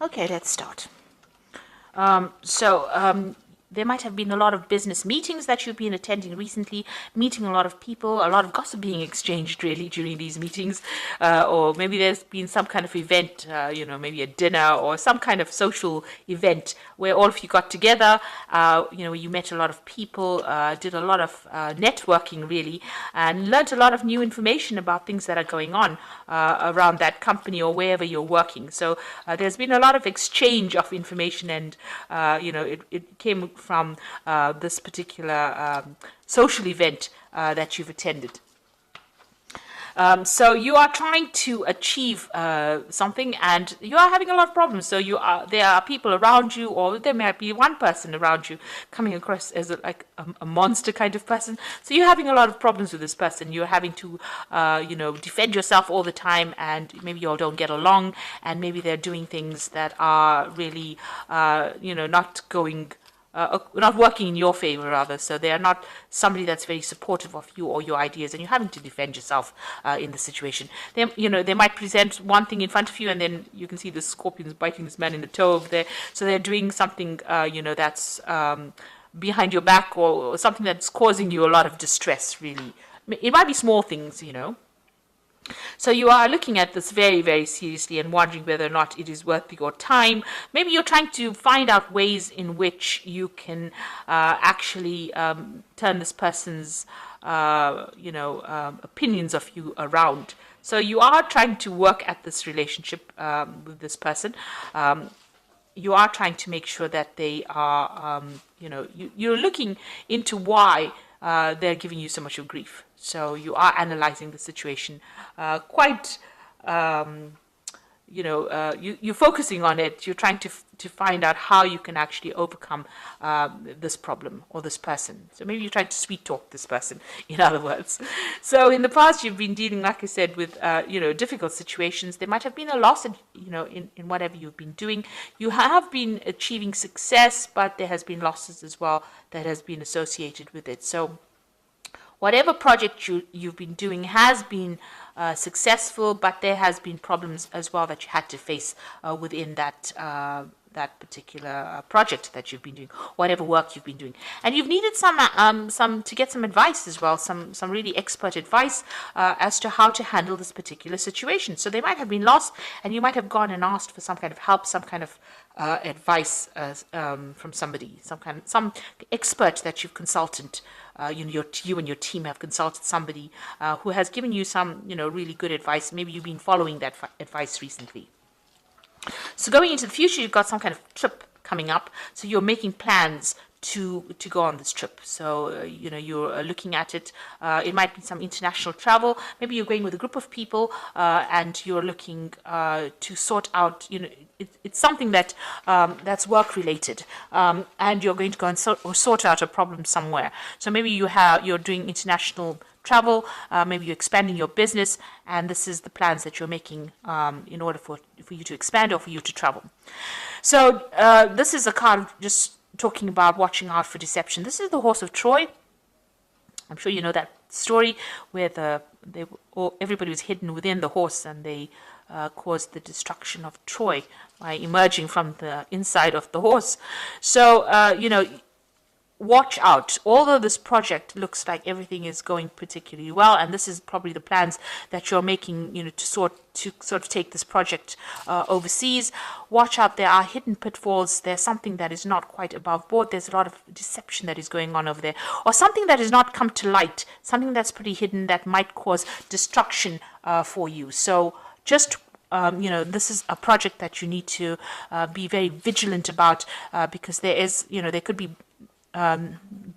Okay, let's start. There might have been a lot of business meetings that you've been attending recently, meeting a lot of people, a lot of gossip being exchanged really during these meetings, or maybe there's been some kind of event, maybe a dinner or some kind of social event where all of you got together, you met a lot of people, did a lot of networking really, and learned a lot of new information about things that are going on around that company or wherever you're working. So there's been a lot of exchange of information, and it came from this particular social event that you've attended. So you are trying to achieve something, and you are having a lot of problems. So there are people around you, or there might be one person around you coming across as a monster kind of person. So you're having a lot of problems with this person. You're having to, defend yourself all the time, and maybe you all don't get along, and maybe they're doing things that are really, not working in your favor, rather. So they are not somebody that's very supportive of you or your ideas, and you're having to defend yourself in the situation. They might present one thing in front of you, and then you can see the scorpions biting this man in the toe over there. So they're doing something, that's behind your back, or something that's causing you a lot of distress, really. It might be small things, So you are looking at this very, very seriously and wondering whether or not it is worth your time. Maybe you're trying to find out ways in which you can actually turn this person's, opinions of you around. So you are trying to work at this relationship with this person. You are trying to make sure that they are, you're looking into why they're giving you so much of grief. So you are analyzing the situation quite, you're focusing on it. You're trying to find out how you can actually overcome this problem or this person. So maybe you're trying to sweet talk this person, in other words. So in the past, you've been dealing, like I said, with, difficult situations. There might have been a loss, in whatever you've been doing. You have been achieving success, but there has been losses as well that has been associated with it. So whatever project you've been doing has been successful, but there has been problems as well that you had to face within that particular project that you've been doing, whatever work you've been doing, and you've needed some to get some advice as well, some really expert advice as to how to handle this particular situation. So they might have been lost, and you might have gone and asked for some kind of help, some kind of advice from somebody, some expert that you've consulted. You and your team have consulted somebody who has given you some, really good advice. Maybe you've been following that advice recently. So going into the future, you've got some kind of trip coming up. So you're making plans to go on this trip. So, you're looking at it. It might be some international travel. Maybe you're going with a group of people and you're looking to sort out, it's something that that's work related, and you're going to go and sort out a problem somewhere. So maybe you're doing international travel, maybe you're expanding your business, and this is the plans that you're making in order for you to expand or for you to travel. So this is a card just talking about watching out for deception. This is the horse of Troy. I'm sure you know that story where everybody was hidden within the horse, and they caused the destruction of Troy by emerging from the inside of the horse. So, watch out. Although this project looks like everything is going particularly well, and this is probably the plans that you're making, to sort of take this project overseas, watch out. There are hidden pitfalls. There's something that is not quite above board. There's a lot of deception that is going on over there, or something that has not come to light, something that's pretty hidden that might cause destruction for you. So just this is a project that you need to be very vigilant about, because there could be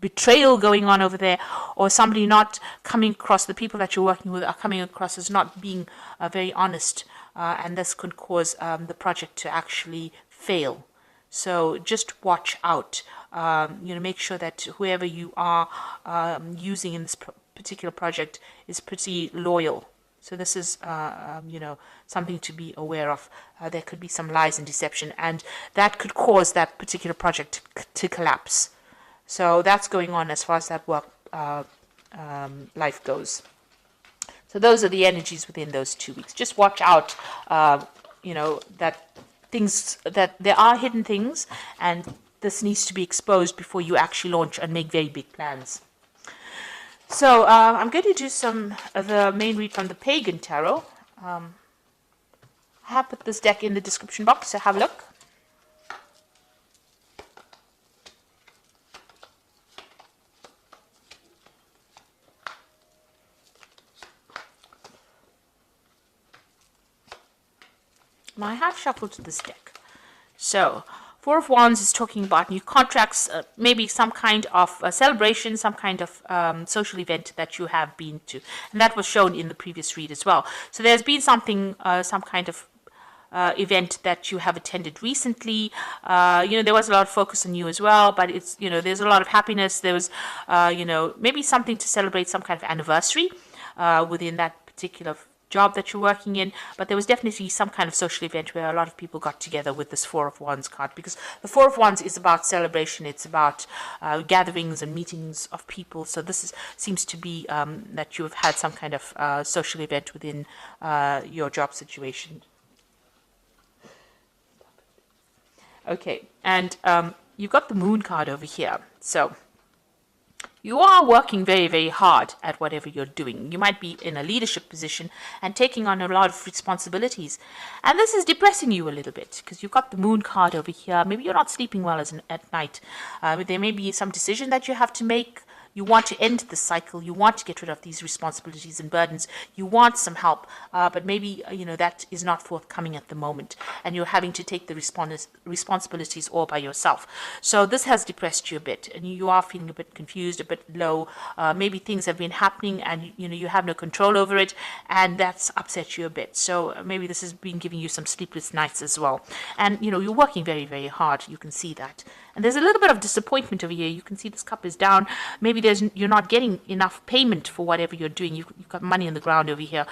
betrayal going on over there, or somebody not coming across, the people that you're working with are coming across as not being very honest, and this could cause the project to actually fail. So just watch out. Make sure that whoever you are using in this particular project is pretty loyal. So this is, something to be aware of. There could be some lies and deception, and that could cause that particular project to collapse. So that's going on as far as that work life goes. So those are the energies within those 2 weeks. Just watch out, that things, that there are hidden things, and this needs to be exposed before you actually launch and make very big plans. So I'm going to do some of the main read from the Pagan Tarot. I have put this deck in the description box, so have a look. Now I have shuffled this deck. So Four of Wands is talking about new contracts, maybe some kind of celebration, some kind of social event that you have been to. And that was shown in the previous read as well. So there's been something, some kind of event that you have attended recently. There was a lot of focus on you as well, but it's, there's a lot of happiness. There was, maybe something to celebrate, some kind of anniversary within that particular job that you're working in, but there was definitely some kind of social event where a lot of people got together with this Four of Wands card, because the Four of Wands is about celebration, it's about gatherings and meetings of people. So this seems to be that you have had some kind of social event within your job situation. Okay, and you've got the Moon card over here. So you are working very, very hard at whatever you're doing. You might be in a leadership position and taking on a lot of responsibilities. And this is depressing you a little bit because you've got the Moon card over here. Maybe you're not sleeping well at night. There may be some decision that you have to make. You want to end the cycle. You want to get rid of these responsibilities and burdens. You want some help, but maybe, that is not forthcoming at the moment. And you're having to take the responsibilities all by yourself. So this has depressed you a bit, and you are feeling a bit confused, a bit low. Maybe things have been happening and, you have no control over it, and that's upset you a bit. So maybe this has been giving you some sleepless nights as well. And, you're working very, very hard. You can see that. And there's a little bit of disappointment over here. You can see this cup is down. Maybe you're not getting enough payment for whatever you're doing. You've got money on the ground over here.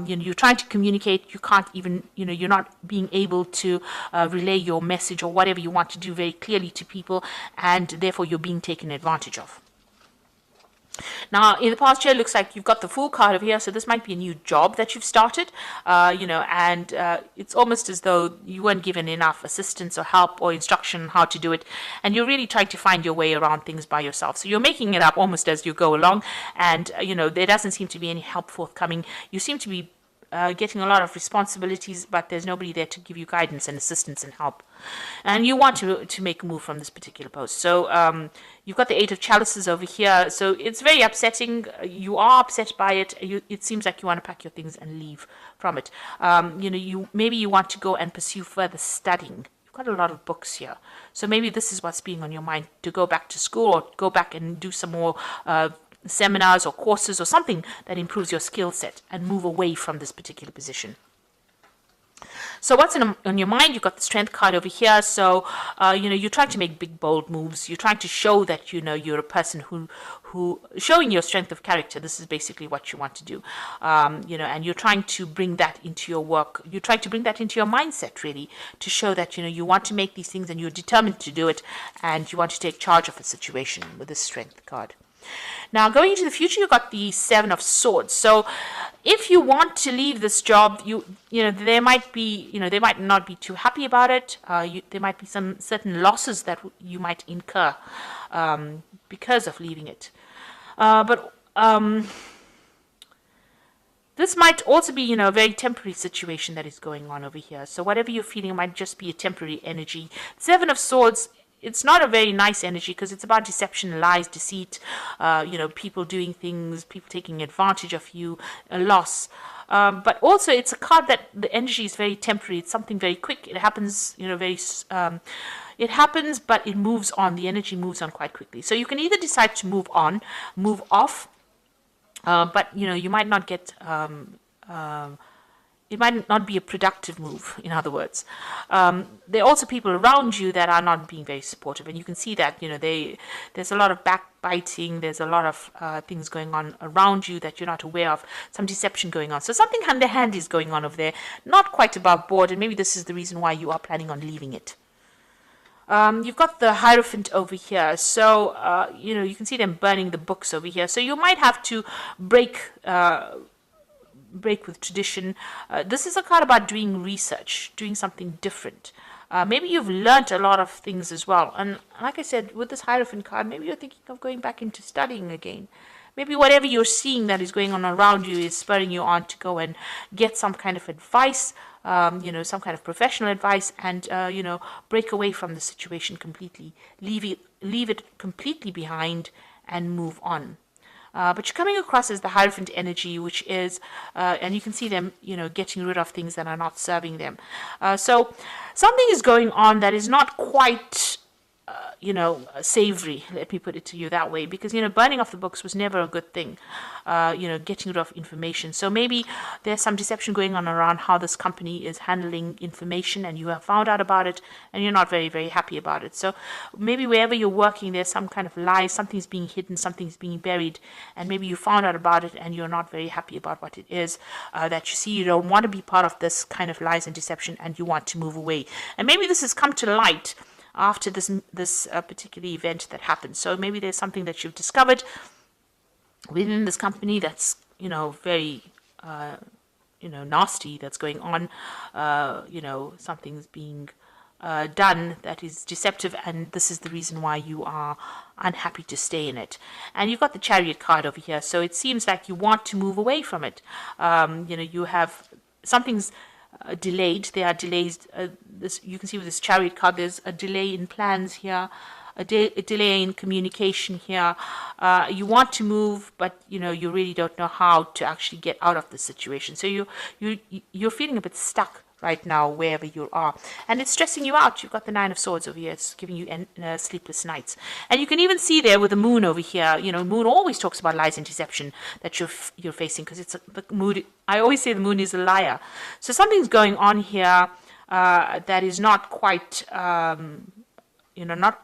You're trying to communicate. You can't even, you're not being able to relay your message or whatever you want to do very clearly to people, and therefore you're being taken advantage of. Now, in the past year, it looks like you've got the Fool card over here, so this might be a new job that you've started, and it's almost as though you weren't given enough assistance or help or instruction on how to do it, and you're really trying to find your way around things by yourself. So you're making it up almost as you go along, and, there doesn't seem to be any help forthcoming. You seem to be getting a lot of responsibilities, but there's nobody there to give you guidance and assistance and help. And you want to make a move from this particular post. So you've got the Eight of Chalices over here. So it's very upsetting. You are upset by it. It seems like you want to pack your things and leave from it. Maybe you want to go and pursue further studying. You've got a lot of books here. So maybe this is what's being on your mind, to go back to school or go back and do some more seminars or courses or something that improves your skill set and move away from this particular position. So what's on your mind? You've got the Strength card over here. So, you're trying to make big, bold moves. You're trying to show that, you're a person who showing your strength of character. This is basically what you want to do. And you're trying to bring that into your work. You're trying to bring that into your mindset, really, to show that, you want to make these things and you're determined to do it, and you want to take charge of a situation with this Strength card. Now, going into the future, you've got the Seven of Swords. So if you want to leave this job, they might not be too happy about it. There might be some certain losses that you might incur because of leaving it. But this might also be, a very temporary situation that is going on over here. So whatever you're feeling might just be a temporary energy. Seven of Swords, it's not a very nice energy because it's about deception, lies, deceit, people doing things, people taking advantage of you, a loss. But also it's a card that the energy is very temporary. It's something very quick. It happens, it happens, but it moves on. The energy moves on quite quickly. So you can either decide to move on, move off, but, you might not get... it might not be a productive move, in other words. There are also people around you that are not being very supportive, and you can see that, there's a lot of backbiting, there's a lot of things going on around you that you're not aware of, some deception going on. So something underhand is going on over there, not quite above board, and maybe this is the reason why you are planning on leaving it. You've got the Hierophant over here, so, you can see them burning the books over here. So you might have to break break with tradition. This is a card about doing research, doing something different. Maybe you've learnt a lot of things as well. And like I said, with this Hierophant card, maybe you're thinking of going back into studying again. Maybe whatever you're seeing that is going on around you is spurring you on to go and get some kind of advice, some kind of professional advice, and, break away from the situation completely. Leave it completely behind and move on. But you're coming across as the Hierophant energy, which is, and you can see them, getting rid of things that are not serving them. So something is going on that is not quite, savory, let me put it to you that way, because, burning off the books was never a good thing, getting rid of information. So maybe there's some deception going on around how this company is handling information, and you have found out about it, and you're not very, very happy about it. So maybe wherever you're working, there's some kind of lie, something's being hidden, something's being buried, and maybe you found out about it, and you're not very happy about what it is that you see. You don't want to be part of this kind of lies and deception, and you want to move away. And maybe this has come to light after this particular event that happened. So maybe there's something that you've discovered within this company that's very nasty, that's going on. Something's being done that is deceptive, and this is the reason why you are unhappy to stay in it. And you've got the Chariot card over here, so it seems like you want to move away from it. You have something's delayed. There are delays. You can see with this Chariot card, there's a delay in plans here, a delay in communication here. You want to move, but you really don't know how to actually get out of the situation. So you're feeling a bit stuck right now wherever you are, and it's stressing you out. You've got the Nine of Swords over here. It's giving you sleepless nights, and you can even see there with the Moon over here. Moon always talks about lies and deception that you're facing, because it's the mood. I always say the Moon is a liar. So something's going on here that is not quite not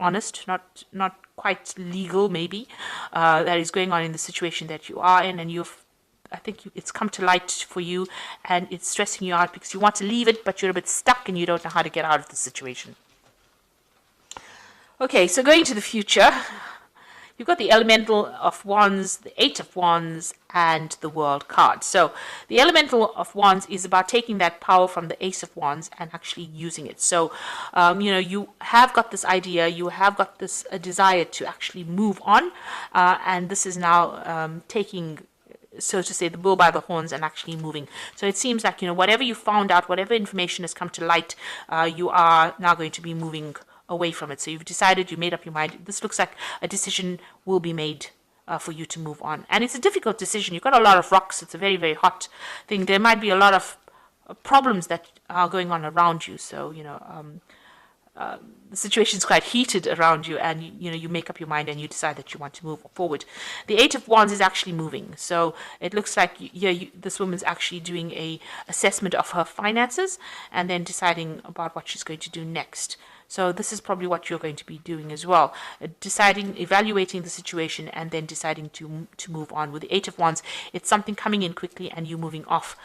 honest, not quite legal, maybe, that is going on in the situation that you are in, and I think it's come to light for you, and it's stressing you out because you want to leave it, but you're a bit stuck and you don't know how to get out of the situation. Okay, so going to the future, you've got the Elemental of Wands, the Eight of Wands, and the World card. So the Elemental of Wands is about taking that power from the Ace of Wands and actually using it. So, you have got this idea, you have got this desire to actually move on, and this is now taking, so to say, the bull by the horns and actually moving. So it seems like, whatever you found out, whatever information has come to light, you are now going to be moving away from it. So you've decided, you made up your mind. This looks like a decision will be made for you to move on. And it's a difficult decision. You've got a lot of rocks. It's a very, very hot thing. There might be a lot of problems that are going on around you. So, the situation is quite heated around you, and you make up your mind and you decide that you want to move forward. The Eight of Wands is actually moving, so it looks like this woman's actually doing a assessment of her finances and then deciding about what she's going to do next. So this is probably what you're going to be doing as well, evaluating the situation, and then deciding to move on. With the Eight of Wands, it's something coming in quickly and you moving off.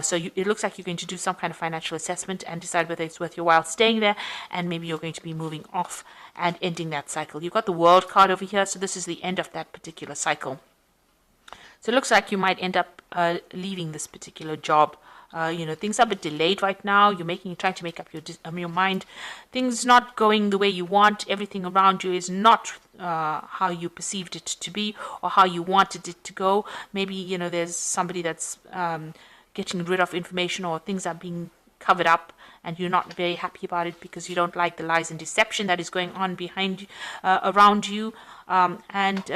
So it looks like you're going to do some kind of financial assessment and decide whether it's worth your while staying there, and maybe you're going to be moving off and ending that cycle. You've got the World card over here, so this is the end of that particular cycle. So it looks like you might end up leaving this particular job. Things are a bit delayed right now. You're trying to make up your mind. Things not going the way you want. Everything around you is not how you perceived it to be or how you wanted it to go. Maybe, there's somebody that's getting rid of information, or things are being covered up, and you're not very happy about it because you don't like the lies and deception that is going on around you. It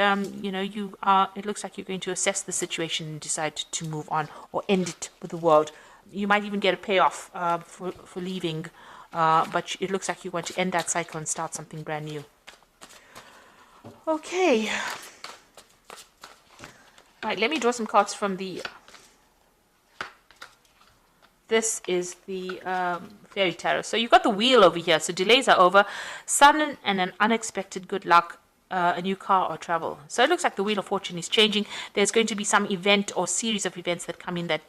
looks like you're going to assess the situation and decide to move on or end it with the world. You might even get a payoff for leaving, but it looks like you want to end that cycle and start something brand new. Okay. All right, let me draw some cards from the... This is the Fairy Tarot. So you've got the Wheel over here. So delays are over. Sudden and an unexpected good luck a new car or travel. So it looks like the Wheel of Fortune is changing. There's going to be some event or series of events that come in that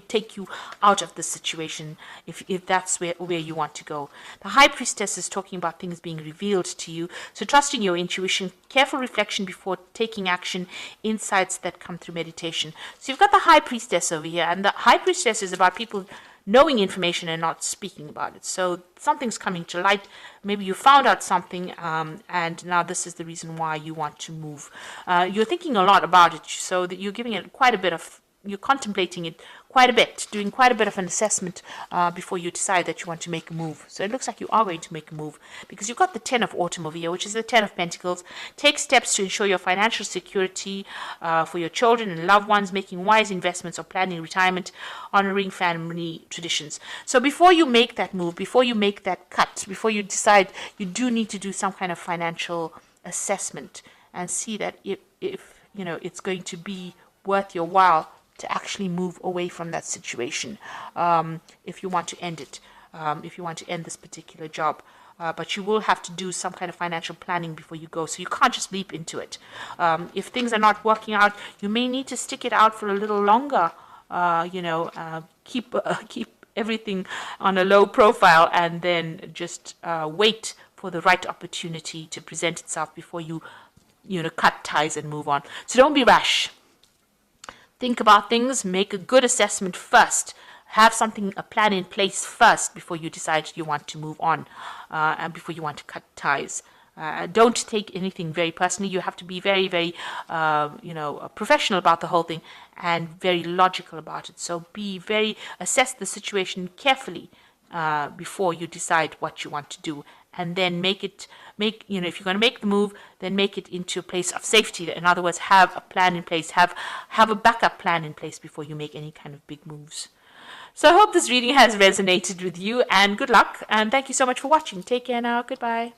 take you out of the situation if that's where you want to go. The High Priestess is talking about things being revealed to you. So trusting your intuition, careful reflection before taking action, insights that come through meditation. So you've got the High Priestess over here, and the High Priestess is about people knowing information and not speaking about it. So something's coming to light. Maybe you found out something, and now this is the reason why you want to move. You're thinking a lot about it, so that you're giving it quite a bit of, you're contemplating it quite a bit, doing quite a bit of an assessment before you decide that you want to make a move. So it looks like you are going to make a move because you've got the 10 of Autumn over here, which is the 10 of Pentacles. Take steps to ensure your financial security for your children and loved ones, making wise investments or planning retirement, honoring family traditions. So before you make that move, before you make that cut, before you decide, you do need to do some kind of financial assessment and see that if you know it's going to be worth your while to actually move away from that situation, if you want to end it, if you want to end this particular job. But you will have to do some kind of financial planning before you go, so you can't just leap into it. If things are not working out, you may need to stick it out for a little longer, keep everything on a low profile, and then just wait for the right opportunity to present itself before you cut ties and move on. So don't be rash. Think about things, make a good assessment first. Have a plan in place first before you decide you want to move on, and before you want to cut ties. Don't take anything very personally. You have to be very, very, professional about the whole thing and very logical about it. So assess the situation carefully before you decide what you want to do. And then if you're going to make the move, then make it into a place of safety. In other words, have a plan in place, have a backup plan in place before you make any kind of big moves. So I hope this reading has resonated with you, and good luck. And thank you so much for watching. Take care now. Goodbye.